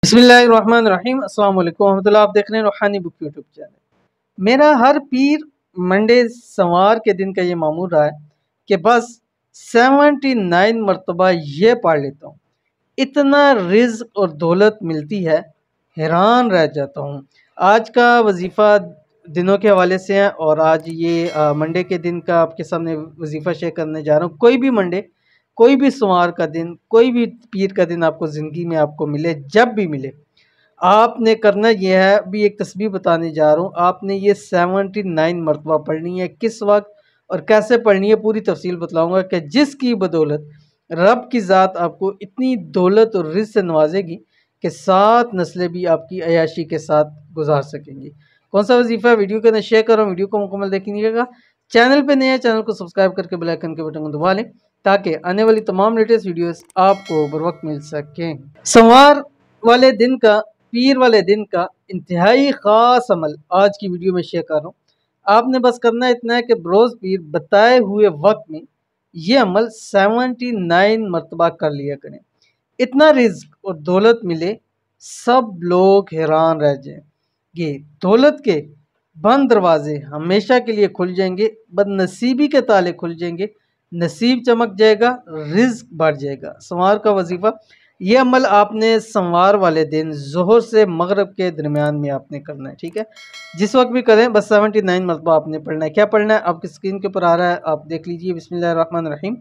बिस्मिल्लाहिर्रहमानिर्रहीम अस्सलाम वालेकुम रहमतुल्लाह। आप देख रहे हैं रूहानी बुक यूट्यूब चैनल। मेरा हर पीर मंडे सवार के दिन का ये मामूल रहा है कि बस 79 मरतबा ये पढ़ लेता हूँ। इतना रिज़्क और दौलत मिलती है, हैरान रह जाता हूँ। आज का वजीफ़ा दिनों के हवाले से है और आज ये मंडे के दिन का आपके सामने वजीफ़ा शेयर करने जा रहा हूँ। कोई भी मंडे, कोई भी सोमवार का दिन, कोई भी पीर का दिन आपको ज़िंदगी में आपको मिले, जब भी मिले, आपने करना ये है, अभी एक तस्बीह बताने जा रहा हूँ। आपने ये 79 मरतबा पढ़नी है। किस वक्त और कैसे पढ़नी है पूरी तफसील बतलाऊँगा कि जिसकी बदौलत रब की ज़ात आपको इतनी दौलत और रिज़्क से नवाजेगी कि 7 नस्लें भी आपकी अय्याशी के साथ गुजार सकेंगी। कौन सा वजीफ़ा है, वीडियो के अंदर शेयर कर रहा हूँ, वीडियो को मुकम्मल देखिएगा। चैनल पे नए हैं, चैनल को सब्सक्राइब करके बेल आइकन के बटन को दबा लें ताकि आने वाली तमाम लेटेस्ट वीडियोस आपको बर वक्त मिल सकें। सोमवार वाले दिन का, पीर वाले दिन का इंतहाई ख़ास अमल आज की वीडियो में शेयर कर रहा हूँ। आपने बस करना इतना है कि बरोज़ पीर बताए हुए वक्त में ये अमल 79 मरतबा कर लिया करें। इतना रिज़्क और दौलत मिले, सब लोग हैरान रह जाएंगे। दौलत के बंद दरवाजे हमेशा के लिए खुल जाएंगे, बदनसीबी के ताले खुल जाएंगे, नसीब चमक जाएगा, रिज़्क बढ़ जाएगा। सोमवार का वजीफ़ा, ये अमल आपने सोमवार वाले दिन ज़ोहर से मगरिब के दरमियान में आपने करना है, ठीक है। जिस वक्त भी करें, बस 79 मरतबा आपने पढ़ना है। क्या पढ़ना है आपकी स्क्रीन के ऊपर आ रहा है, आप देख लीजिए। बिस्मिल्लाहिर्रहमानिर्रहीम।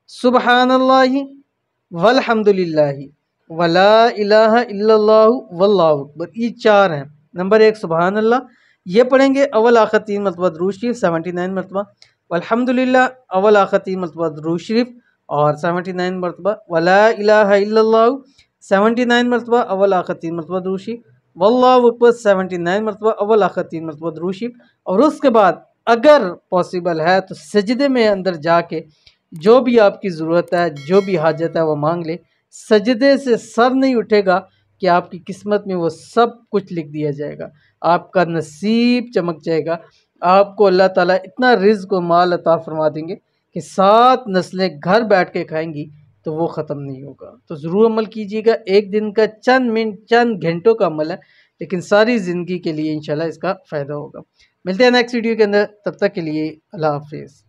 सुबहानल्लाहि वल्हम्दुलिल्लाहि वला इलाहा इल्लल्लाहु वल्लाहु अकबर। ये 4 हैं। नंबर 1 सुबहान अल्लाह, ये पढ़ेंगे अव्वल आखिर 3 मरतबा दुरूद शरीफ 79 मरतबा। अल्हम्दुलिल्लाह अव्वल आखिर 3 मरतबा दुरूद शरीफ और 79 मरतबा। वला इलाहा इल्लल्लाहु 79 मरतबा अव्वल आखिर 3 मरतबा दुरूद शरीफ। वल्लाहु अकबर 79 मरतबा अव्वल आखिर 3 मरतबा दुरूद शरीफ। और उसके बाद अगर पॉसिबल है तो सजदे में अंदर जाके जो भी आपकी ज़रूरत है, जो भी हाजत है वो मांग ले। सजदे से सर नहीं उठेगा कि आपकी किस्मत में वो सब कुछ लिख दिया जाएगा, आपका नसीब चमक जाएगा। आपको अल्लाह ताला इतना रिज़्क और माल अता फरमा देंगे कि 7 नस्लें घर बैठ के खाएंगी तो वो ख़त्म नहीं होगा। तो ज़रूर अमल कीजिएगा। एक दिन का चंद मिनट, चंद घंटों का अमल है, लेकिन सारी ज़िंदगी के लिए इंशाल्लाह इसका फ़ायदा होगा। मिलते हैं नेक्स्ट वीडियो के अंदर, तब तक के लिए अल्लाह हाफ़िज़।